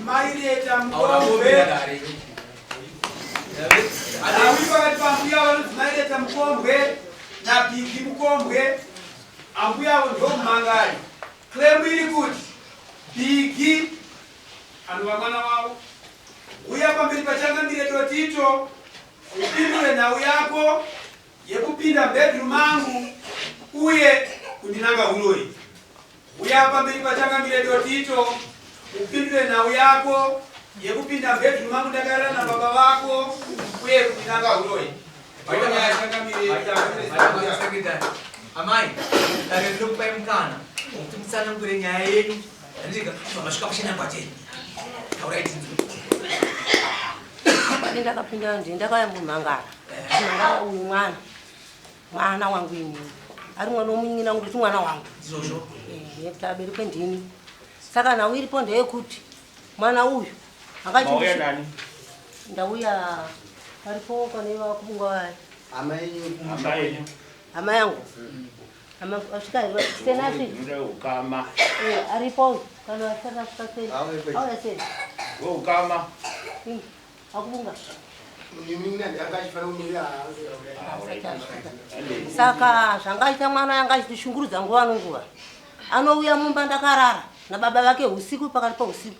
maileta mkombe awipakati pambuya vano maileta mukombwe na bigi mukombwe ambuya avo ndomumangari klemu iri kuti bigi anova mwana wavo uya pamberi pachangamire Tito upindure nhau yako yekupinda bedroom angu uye kundinanga uloi. Uya pamberi pachangamire Tito upindure nhau yako yekupinda bedroom angu ndakara na baba wako uye kundinanga uloi. Amai, dari dulu pemkana, untuk sana kurenya ini, nanti kalau masuk apa sih nampak je? Kau rai itu. Ini dah kapindah, ini dah kaya mangga, mangga umman, mana wangu ini, aku ngono mungkin orang itu mana wangu. Zozo. Ya kita beri pendini. Saka na wiri ponde ekuti, mana uyu, angkat mau ya nani? Nda uya, haripo kani wa kubungwa. Ama yangu. Ama ashika tena si. Ndio ukama. Aripo kana sana sasa. Au yase. Wewe ukama. Akubunga. Mimi nani akashifanya umia. Saka shangaita mwana yanga shunguruza ngwanu nguwa. Anouya mumba ndakarara na baba vake usiku pakati pa usiku.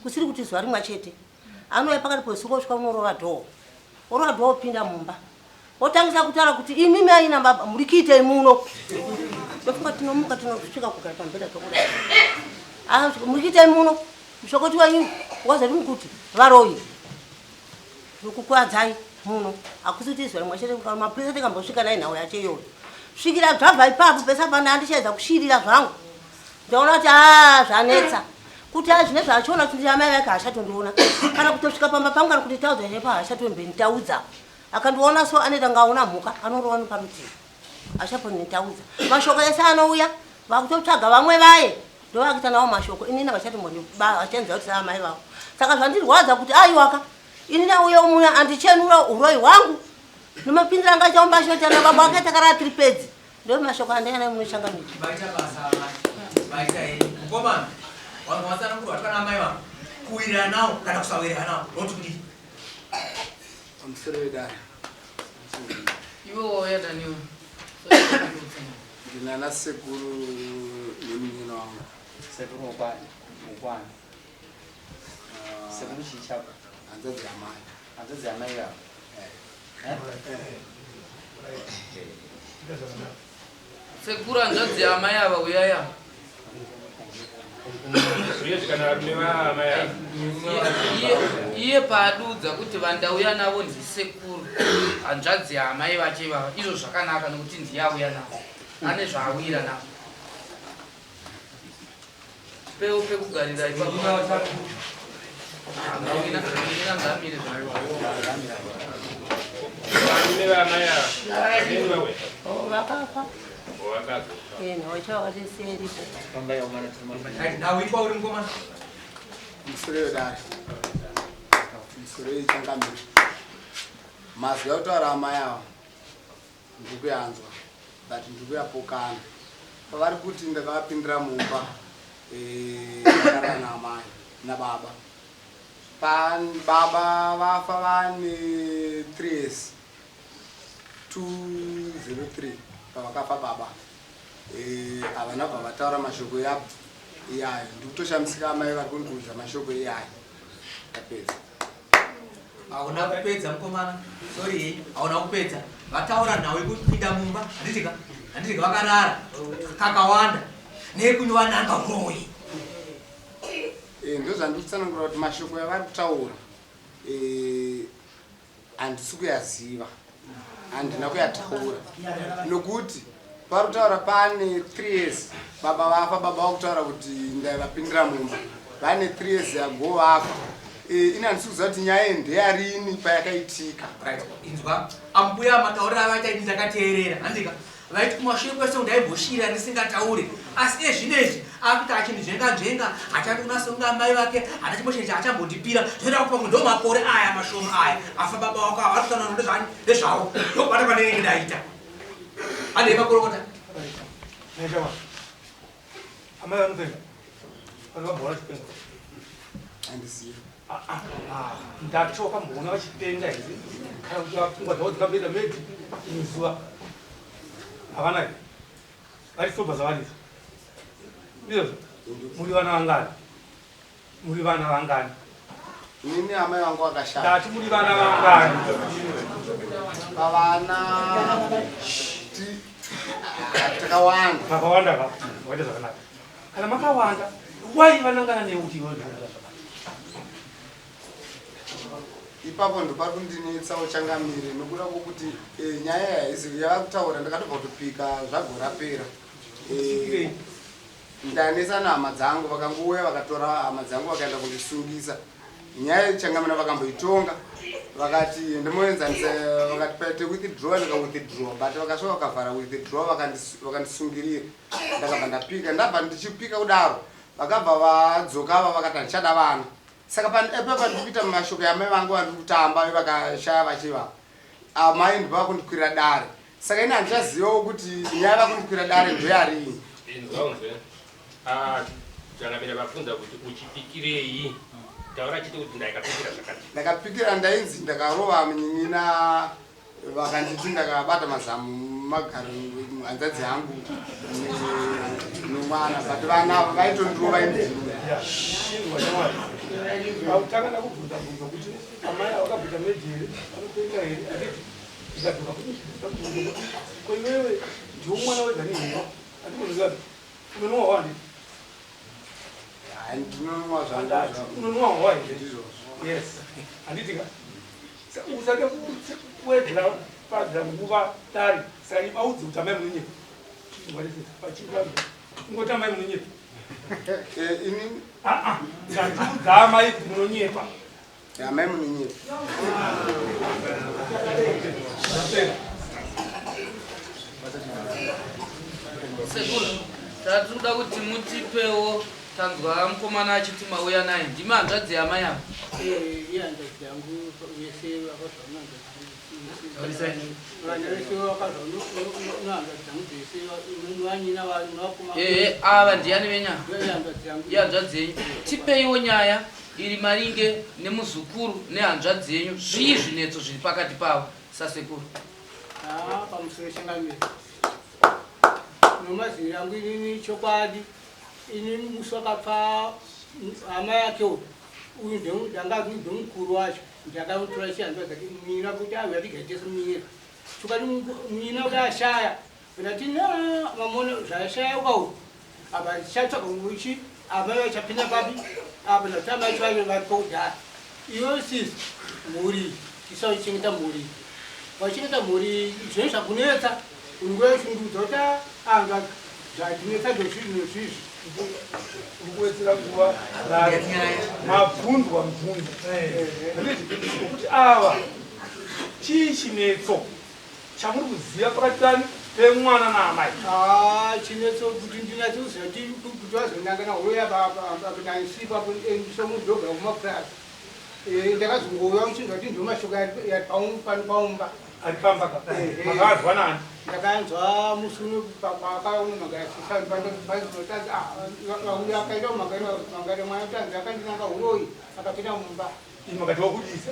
Kusiri kuti zuwa rimwe chete. Anouya pakati pa usiku osvika unorova dhoo. Orova dhoo pinda mumba. Otangisa kutara kuti imimi aina baba murikite muno. Bafunga tinomuka tinosvika kugara pambeda tokuda. Murikite muno. Mushokoti wanyu waza rimkuti varoyi. Ukukwadzai muno. Akusuti zuwa rimwe chete kana maprisa tikambosvika naye nhau yache iyoyo. Svikira dzabva ipapo pesa pana andichedza kushirira zvangu. Ndaona kuti zvanetsa. Kuti azvine zvachiona kuti amai vake achatondiona. Kana kutosvika pamba pangu kana kuti taudza nepa achatondiitaudza. Akandiona so aneta ngaona mhuka anorova neparutivi. Achaponitaudza. Mashoko ese anouya vakutotsvaga vamwe vaye. Ndovakuita nawo mashoko inini vachatombondiba vachenza kuti amai vavo. Saka zvandirwadza kuti aiwaka ini nauya umuya andichenura uroyi hwangu. Nomapindira ngachaomba shota na baba wake takara tripedzi. Ndio mashoko andena munoshangamira. Baita basa baita ngoma. Wangu wasana kuru atakana amai wangu. Kuira nao kana kusawira nao. Rotudi. Amsireda. Iwo ya Daniel. Ndinana sekuru nemnyina wangu. Sekuru mkwani. Sekuru chichapa. Anzazi amai. Anzazi amai ya. Sekura njazi amai ava uyaya. Iye paadudza kuti vandauya navo ndisekuru hanzvadzi amai vache vava izvo zvakanaka nokuti ndiyauya navo ane zvaawira navo peu pekugarira ipainangamire Vakafa. Nocha wakaseri. Now we call him woman. Amsireda. Amsireda changamira. Mazwi autaura amai avo ndikuyanzwa but ndikuyapokana. Pavari kuti ndakavapindira mumba ndakara naamai nababa. Baba vafa vane 3 years 203 pavakafa baba. Havana bva vataura mashoko iyayo ndikutoshamisika amai vari kundiudza mashoko iyayo tapedza. Hauna kupedza mukomana. Sorry, hauna kupedza. Vataura nawe kupinda mumba. Handitika vakarara. Kakawanda. Nekunywa nanga uroyi. Ndo zvandikutsanangura kuti mashoko avari kutaura handisi kuyaziva, handina kuyataura nokuti vari kutaura pane 3 years baba vafa. Baba vakutaura kuti ndaivapindira mumba vane 3 years ago vafa. Ini handisi kuziva kuti nyaya ndeyarini payakaitika. Inzwa ambuya mataurira avaita ini ndakateerera. Handika vaiti kumashure kwese ndaimboshiira ndisingataure. Asi ezvinezvi akuti achindijenga achati unasonga amai vake hana chimwe achambondipira zvoita kuti pamwe ndomakore aya mashomo aya afa baba wako ava arikutaura nezvavo ndokubata panenge ndaita ane makorokota amai vanopenda vanobhora chipenga handizivi. ndachoka mbona vachipenda hizi kana kuti vapfungwa dzavo dzikapinda medi muzuva havana here vari sobha zavarizo izvozvo muri vana vangani muri vana vangani Nini amai vangu vakashanda. ndati muri vana vangani Pavana takawanda. makawanda ka waita zvakanaka kana makawanda wai vanangana neuti Ipapo ndo pari kundinetsa uchangamire nokuda kwokuti nyaya yaisi yava kutaura ndakatobva kutopika zvagorapera. Ndanetsa nehama dzangu vakangouya vakatora hama dzangu vakaenda kundisungisa. Nyaya yechangamira vakamboitonga vakati ndimoenzanisa vakati paite withdraw ndikawithdraw but vakasvika vakavhara withdraw vakandisungirira ndakabva ndapika ndabva ndichipika kudaro vakabva vadzokava vakati handichada vana saka paipa ndikuita mashoko yamai vangu vandiri kutamba vakashaya vachiva amai ndova kundikwira dare saka ine handichazivawo kuti nyaya vakundikwira dare ndoyarini Jangamira vafunza kuti uchipikirei taura chiti kuti ndakapikira zvakati ndakapikira ndainzi ndakarova munyin'ina vakanditi ndakabata mazamu magaro hanzadzi yangu nomwana but vana vaitondirova autanga ndakubvunza bvunza kuti amai avakabvita meji here anopenga here anditi ndikadzoka kuti koiwewe ndiwo mwana wegani here andikozivazi unonowa wanditi unonowa hwa here yes handitika usake kuwedzera padza nguva tari saka ibaudzi kuti amai munonyepa ingoti amai munonyepa ini ndandiudza amai munonyepa amai munonyepa sekuru tatinoda kuti mutipewo tanzwa mukomana achiti mauya naye ndimi hanzvadzi yamai yavo ava ndiani venyaya yehanzvadzi yenyu tipeiwo nyaya iri maringe nemuzukuru nehanzvadzi yenyu zvii zvinetso zviri pakati pavo sasekuru pamusoro shangamiri nomaziviri angu inini chokwadi ini musi wakapfa hama yakewo uyu ndanga ndemukuru wacho ndakautora chihanzva zake mina kuti ave atigaitese munyika chokati mina kuti ashaya ndati mamona zvashaya kwau apa tichatsvaga nguchi amai vachapinda papi apa ndati amai vacho varipo kudhara iwe sisi mhuri tisauchengeta mhuri wachengeta mhuri zvinhu zvakunetsa nguva yeshundudzo kuti anga zvatinetsa ndozvinhu zvizvi ukuwedzera nguva mabvunzwa mubvunzo kuti ava chii chinetso chamuri kuziva pakati pani pemwana naamai chinetso kuti ndinatikuziva kuti vazonanga nahoya naisipa somudhobha kumapurasi ndakazongouya muchinzwa kuti ndomashoko yari paumba ari pamba makazwa nani ndakanzwa musunu pakaunogaraakaita magare mwana tanzi akandinanga uroi akapinda mumba makati wakudisa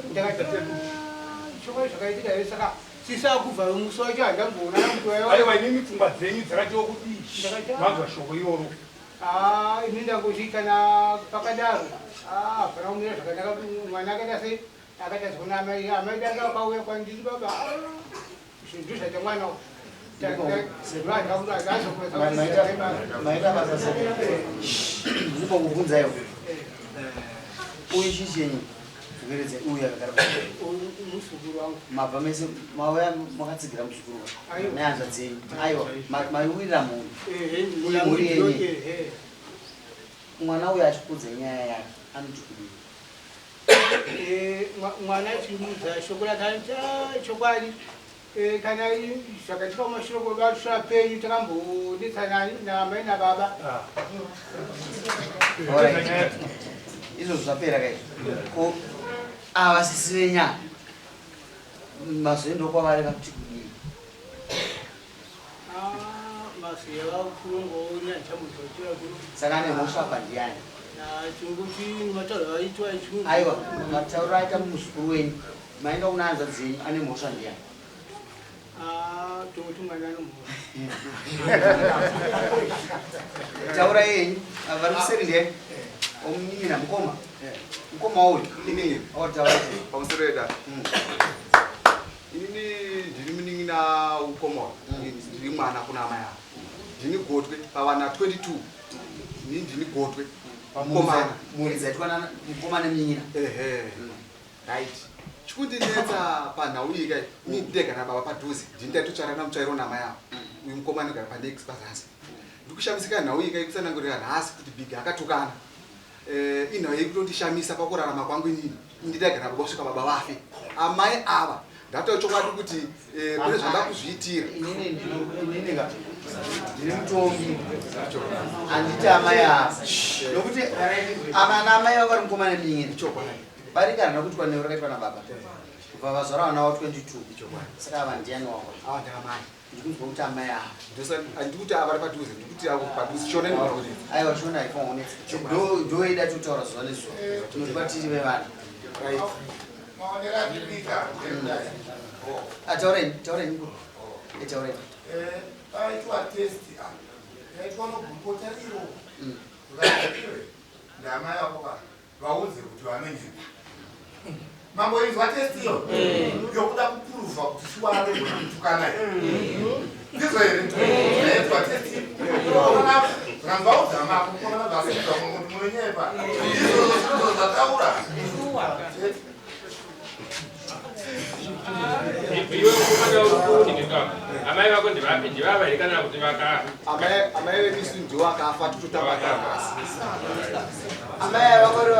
shoko zvakaitika here saka sisakubva musi wacho handamboona aiwa inini pfungwa dzenyu dzakati wakudii mazwa shoko iroro ini ndangoziikana pakadaro hapana kumira zvakanaka mwana akaita sei akaita zona amai danga akauya kwandiri baba zvinhu zvaita mwana maita basa zipo kubvunzaiwo uyu chichenyu kuveredze uyu akagara musukuru wangu mabva mese mauya makatsigira musukuru nehanzva dzenyu aiwa maiwirira mhuri mhuri yenyu mwana uyu achikudza nyaya yake anochikudii mwana chiudza shoko rakanza chokwadi kana zvakatika mashoko vasvura penyu takambodetsana namai nababa izvozvo zvapera kai ko ava sisi venyaya mazoendawo kwavari vakuchikudii maseva kurungoona chamuzvachira kuru saka ane mhosva apa ndiani chunguti matoro aitwa chungu aiwa matauro aita muzukuru wenyu maenda kunanza dzenyu ane mhosva ndiani chunguti mwana anomhosva taura yenyu vari kuseri ndiani omunin'ina mukoma mukoma uyu inini otaura pamusoro eda inini ndiri munin'ina ukoma ndiri mwana kuna amai avo ndini gotwe pavana 22 ini ndini gotwe pamukomana mhuri dzaitwa mukoma nemunin'ina ehe right chikundinetsa panhau iyi kai ini ndega nababa padhuze ndini ndaitotsvara namutsvairo namai avo uyu mukoma anogara panex pazasi ndikushamisika nhau iyi kai kusanangurira nhasi kuti big akatukana inhau yekutondishamisa pakurarama kwangu inini ndidagara baba kusvika baba vafe amai ava ndataura chokwadi kuti kune zvanda kuzviitira inini ndiri mutongi handiti amai ava nokuti ana amai vavo vari mukoma nemunin'ina varigarana kuti kwaneuro rakaitwa nababa kubva vazvara vana va 22 saka ava ndiani wavo ava ndaamai ndikunzwa kuti amai ava handikuti avari padhuze ndikuti padhuze shonai aiwa shona ifongonetsa ndoida totaura zuva nezuva tinoti kwatiri vevana taureni taureni paitwa testi yaitwa nogupota riro ndamai vako vaudze kuti vamenyeka mamboinzwa testiyo yokuda kupuruva kuti shiwaro gona kutukana ndizvo here yaitwa testi zvakanzvaudza mako kuona zvasikuta kuti munonyepa izvo zvataura iwe ukomana urukuni ndikako amai vako ndivapi ndivava here kana kuti vakafa amai vedu ndiwo akafa tototambaa amai vakori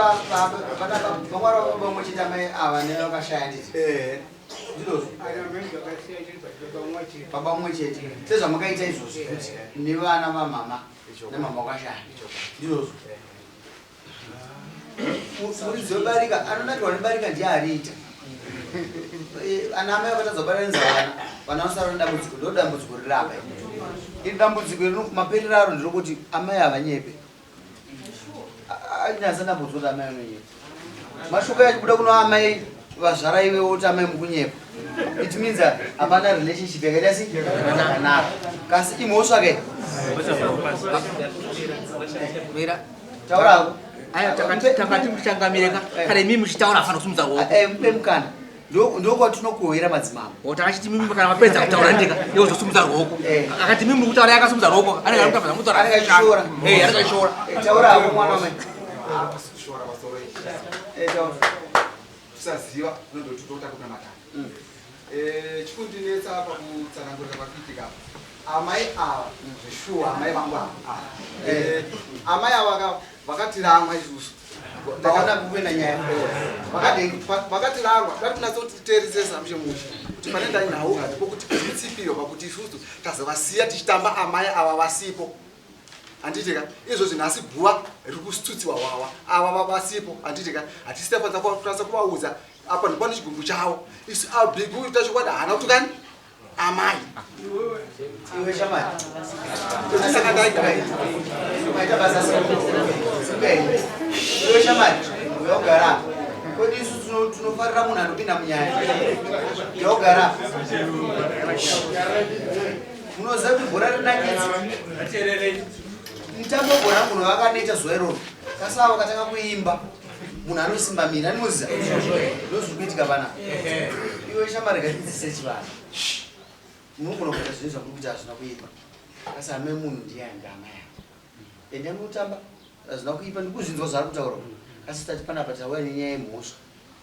vangwari vamwechete amai ava nevakashaya nditi ndizvozvo baba mumwe chete sezvamakaita izvozvo kuti nevana vamama nemama wakashaya ndizvozvo muridzi webarika anonakirwa nebarika ndiye ariita ana amai vakatadza kubatanidza vana vasara nedambudziko ndo dambudziko rirapa iri dambudziko maperero aro ndirokuti amai havanyepe anyasa dambudziko kuti amai anonyepa mashoko yachibuda kuno amai vazvara iwe kuti amai mukunyepa it means hapana relationship yakaita si yakanaka kasi imhosva kai taurako takati muchangamireka kana imimi muchitaura afana kusumudza ruoko mupe mukana ndokwatinokuhwera madzimambo takachiti mimi kana mapedza kutaura ndika yozosumudza ruoko akati mimi mukutaura yakasumudza ruoko anenge akutafadza mutaura anengashora taurako mwana wamai kusaziva nondototota kuna matano chikundinetsa pakutsanangurira pakuitika amai ava zvishuwa amai vangu ava amai ava vakatirangwa isusu ndakaona kukwena nyaya vakatirangwa datinatotiteerisesa mushemushe kuti pane ndainhau hatipo kuti kuitsipiro pakuti isusu tazovasiya tichitamba amai ava vasipo handitika izvozvi nhasi guva riri kustutsiwa wawa ava vasipo handitika hatisitafanza kuvaudza apa ndipane chigumbu chavo isu abhigu tachokwadi hana kuti kani amai iwe shamai saka maita basa iwe shamai uyogara kodi isu tinofarira munhu anopinda munyaya yogara munoziva kuti bhora rinakidza mutambo bhora munhu vakaneta zuva iroro kasava vakatanga kuimba munhu anosimba miri anoziva ndozviri kuitika panapa iwe shamai rikadzidzise chivana munogona kuita zvinhu zvakuri kuti hazvina kuipa kasi amai munhu ndiye ainge amai avo ende anotamba hazvina kuipa ndikuzvinzwa zvaari kutaura kasi tati panapa tauya nenyaya yemhosva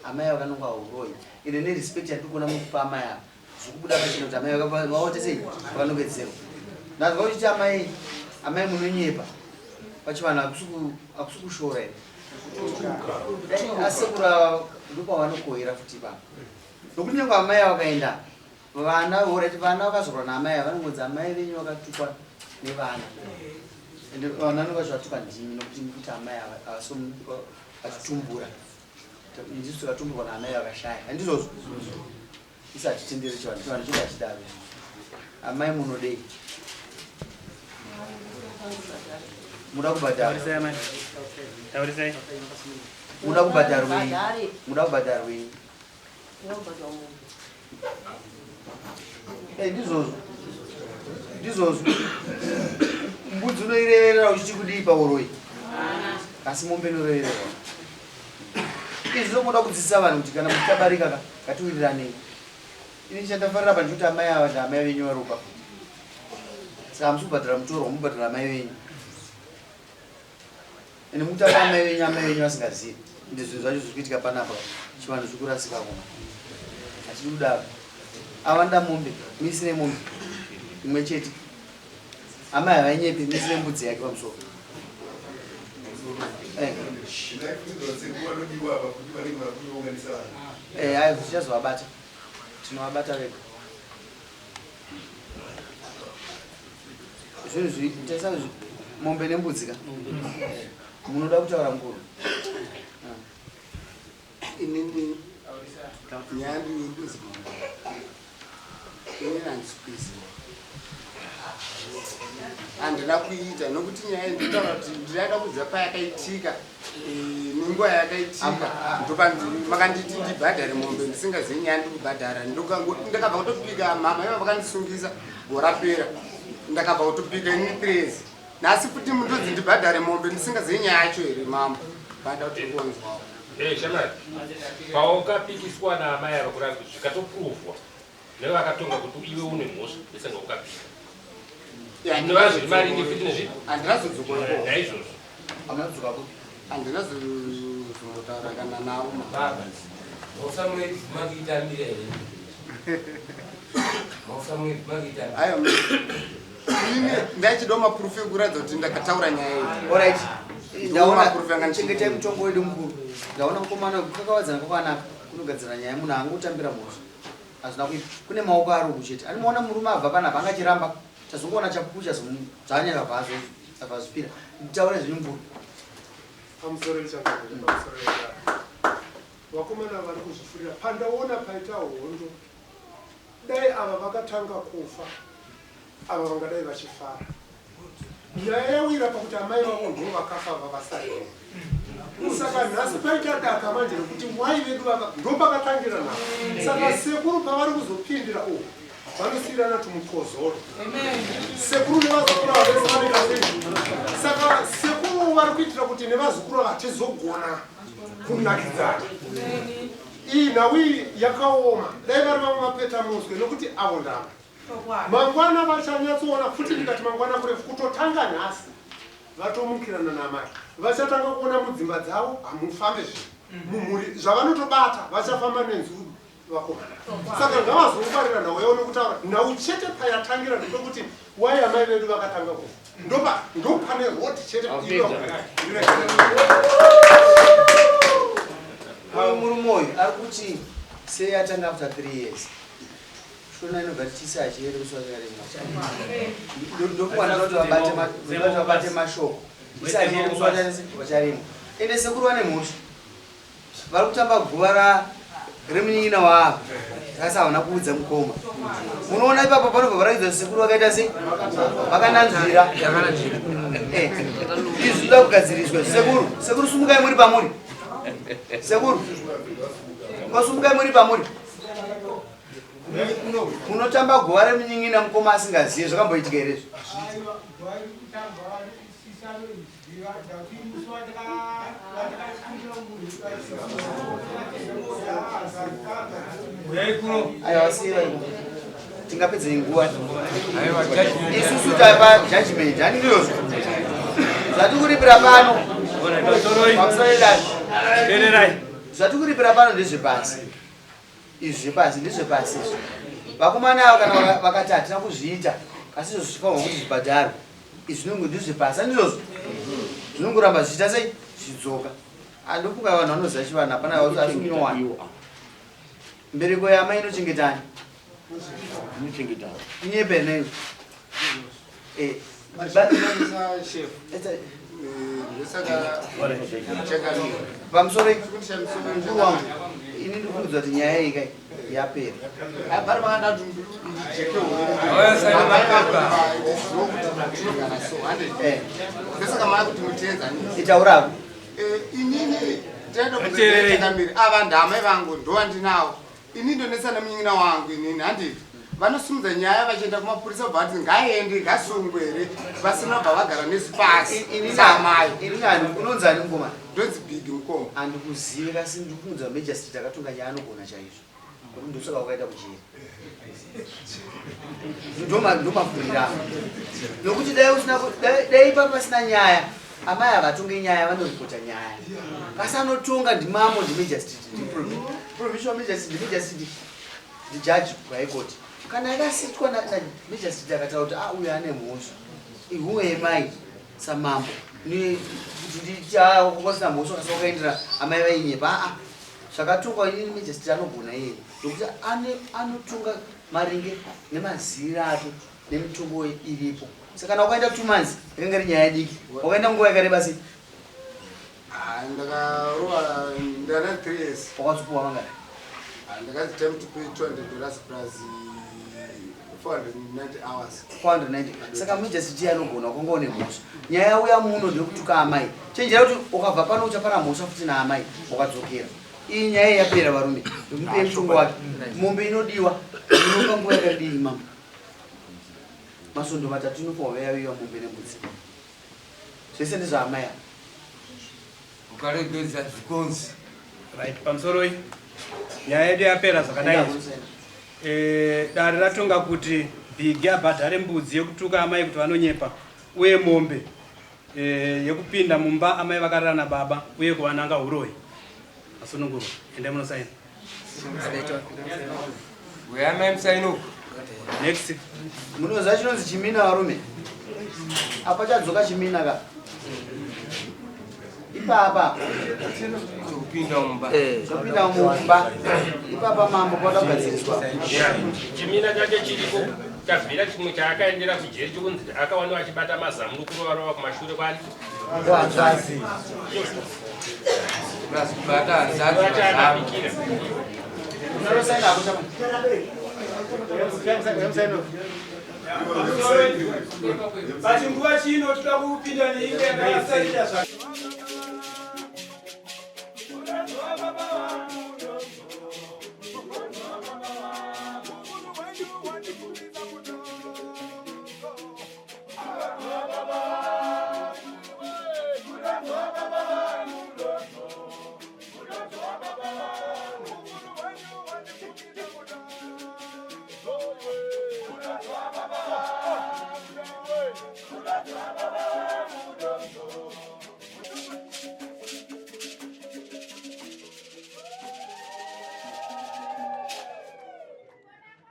amai avo kanonga uroi ine nerespect yatiri kuona mukupa amai avo zvikubuda pachino kuti amai vaotesei vakanongedzerwa ndazwa uchiti amai munonyepa pachivanhu hakusi kushora here asekura ndopavanokohera futi papa nokuti nyange amai avo vakaenda vana orati vana vakazorwa naamai ava vanongodza amai venyu vakatukwa nevana ende vana vanonga zvatukwa ndimi nokuti ndikuti amai ava vachitumbura ndisu tikatumburwa naamai vakashaya handizvozvo isi hatitenderi chivanhu chivanhu chinge achidaro amai munodei muda kubhadhara Taurisai. muda kubhadhara wenyu Badhari. muda kubhadhara wenyu Unobhadhara munhu. ndizvozvo mbudzi unoireverera uchiti kudii pauroi asi mombe inorevererwa izvi zvinomoda kudzidzisa vanhu kuti kana muchabarika katiwiriranei ini chandafarira pa ndikuti amai ava ndaamai venyu varopa saka hamusi kubhadhara mutoro wamubhadhara amai venyu ende mukutanga amai venyu vasingazivi ende zvinhu zvacho zviri kuitika panapa chivanhu zviri kurasika kuma hatidi kudaro avanda mombe misine mombe imwe chete amai havainyepi misine mbudzi yake pamusoro aiwa tichazovabata tinovabata vega zvinhu taisa mombe nembudzi ka munoda kutaura mukuru inini nyaya ndinoduzi inini handisikwisi handina kuita nokuti nyaya nditaura kuti ndiraida kuziva payakaitika nenguva yakaitika makanditi ndibhadhare mombe ndisingazivi nyaya ndikubhadhara ndakabva kutopika mama iva vakandisungisa gorapera ndakabva kutopika ini 3 nhasi kuti mundodzi ndibhadhare mombe ndisingazivi nyaya yacho here mama vanda kuti kuonzwawo shamari paukapikiswa naamai ava kurati kuti zvikatopuruvhwa nevakatonga kuti iwe une mhosva besanga ukapika ndovazviri maringe kuti nezvii handinazodzokoiko naizvozvo handinazozombotaura kana navo aiwa ini ndaichidawo mapurufu ekuratidza kuti ndakataura nyaya iyi ndaonachengetai mutongo wedu mukuru ndaona mukomana kakawadzana kwakanaka kunogadzira nyaya munhu angotambira mhosva hazvina kuita kune maoko aroku chete animaona murume abva panapa angachiramba tazongoona chapupu zvanyaka bvazvipira taura zvinhu mukuru vakomana vari kuzvifurira pandaona paita hondo dai ava vakatanga kufa ava vangadai vachifara nyaya yawira pakuti amai vavo ndo vakafa vavasarei saka nhasi paita daka manje rekuti mwai vedu ndo pakatangira navo saka sekuru pavari kuzopindira uhu vanosiyirana tumukozoro sekuru nevazukuru avavesanekasei saka sekuru vari kuitira kuti nevazukuru vatizogona kunakidzana iyi nhau iyi yakaoma dai vari vamwe mapeta muswe nokuti avo ndava mangwana vachanyatsoona futi ndikati mangwana kurefu kutotanga nhasi vatomukirana namai vachatanga kuona mudzimba dzavo hamufambe mumhuri zvavanotobata vachafamba nenzuru vakomana saka ngavazongwarira nhau yavo nokutaura nhau chete payatangira ndokuti wai amai vedu vakatanga kufa ndopane roti chete murume uyu ari kuti sei atanga after 3 years shona inobva tichisa achiere ndokuwanira kuti vabate mashoko tisa achiere vacharima ende sekuru vane mhosva vari kutamba guva remunyin'ina wavo asi havana kuudza mukoma munoona ipapo panobva varaidza sekuru vakaita sei vakananzvira izvi zvinoda kugadziriswa sekuru sumukai muri pamuri sekuru ngosumukai muri pamuri munotamba guva remunyin'ina mukoma asingazive zvakamboitika here izvi aiwa siva tingapedzei nguva isusu tapa judgment handindiyozvo zvati kuripira pano zvatiripira pano ndezvepasi izvi zvepasi ndezvepasi izvi vakomana avo kana vakati hatina kuzviita asi izvo zvifanwa kuti zvibhadharwe izvi zvinongo ndezvepasi handizvozvo zvinongoramba zvichiita sei zvidzoka andofunga vanhu vanoziva chivana hapana vaasinowana mbereko yamai inochengetani inyeperi nayo ndosaka chengamira pamusoro mukuru wangu ini ndikuudza kuti nyaya iyi kai yapera apari vakada kuti ndosaka maa kuti muteedzani itaurako inini tenda kuchengamiri ava ndamai vangu ndowandinawo ini ndonesana munyina wangu inini handiti vanosimudza nyaya vachienda kumapurisa kubva vati ngaende ngasungwe here vasina bva vagara nesi pasi samai irinani unonzani mukomana ndonzi bigi mukoma handikuzive kasi ndikuudza majestity akatonga nyaya anogona chaizvo kuti ndosaka wakaita kuchera ndomafurira nokuti dai papasina nyaya amai avatonge nyaya vanoripota nyaya kasi anotonga ndimamo ndimajestity provisional majestity ndimajestity ndijaji kuhaikoti kana akasitwa namajestity akataura kuti uyu ane mhosva ihuwe mai samambo kwasina mhosva kasi wakaendera amai vainyepa zvakatongwa ini majestity anogona iye nokuti anotonga maringe nemaziviro ake nemitongo iripo saka kana wakaenda 2 months yakanga iri nyaya diki wakaenda nguva yakareba sei ndakarova ndana 3 years wakatsupuwa mangana ndakazi time to pay $200 plus 490 hours 490 saka majestity anogona kwanga une mhosva nyaya yauya muno ndekutuka amai chenjera kuti ukabva pano uchapara mhosva futi naamai wakadzokera iyi nyaya yapera varume ndomupe mutongo wake mombe inodiwa inopa nguva yakadii mama masondo matatu inofanwa yaviwa mombe nembudzi zvese ndezvaamai ukaregedza zvikonzi right pamusoro iyi nyaya yedu yapera zvakadai dare ratonga kuti bhigi abhadhare mbudzi yekutuka amai kuti vanonyepa uye mombe yekupinda mumba amai vakarara nababa uye kuvananga uroi asununguru ende munosaina uyamai musainuku next munoziva chinonzi chimina varume apa chadzoka chimina ka ipapa kupinda mumba zopinda mumba ipapa mambo kwadakugadziriswa chimina chacho chiripo chabvira chimwe chaakaendera kujeri chokunzi akawana achibata mazamuru kurovarova kumashure kwani vachaakabikira basi nguva chino toda kupinda neinge yakasaita